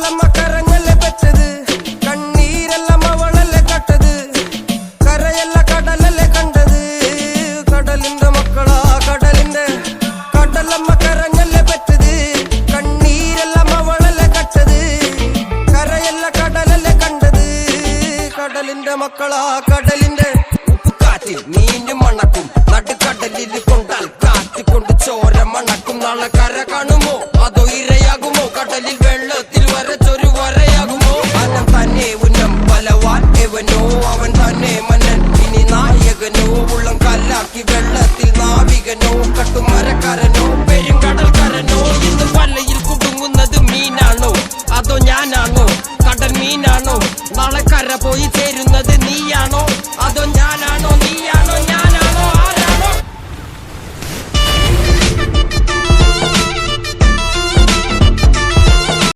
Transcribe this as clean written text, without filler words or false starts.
കടലമ്മ കരഞ്ഞല്ലേ പെറ്റത്, കണ്ണീരെല്ലാം അവളല്ലേ കട്ടത്, കരയല്ല കടലല്ലേ കണ്ടത്. കടലിന്റെ മക്കളാ കടലിന്റെ, കടലമ്മ കരഞ്ഞല്ലേ പെറ്റത്, കണ്ണീരെല്ലാം അവളല്ലേ കട്ടത്, കരയല്ല കടലല്ലേ കണ്ടത്. കടലിന്റെ മക്കളാ കടലിന്റെ. ഉപ്പുകാറ്റിൽ മീന് മണക്കും, നടുക്കടലിൽ കൊണ്ടാൽ കാറ്റിക്കൊണ്ട് ചോര മണക്കും. നാളെ കര കാണുമോ അതോ ഇരയാകുമോ, കടലിൽ വെള്ളത്തിൽ വരച്ചൊരു വരയാകുമോ. അനം തന്നെ ഉന്നം ബലവാൻ എവനോ, അവൻ തന്നെ മന്നൻ ഇനി നായകനോ. ഉള്ളം കല്ലാക്കി വെള്ളത്തിൽ നാവികനോ, കട്ടുമരക്കാരനോ പെരുങ്കടൽക്കാരനോ. ഇന്ന് വലയിൽ കുടുങ്ങുന്നത് മീനാണോ അതോ ഞാനാണോ, കടൽ മീനാണോ. നാളെ കര പോയി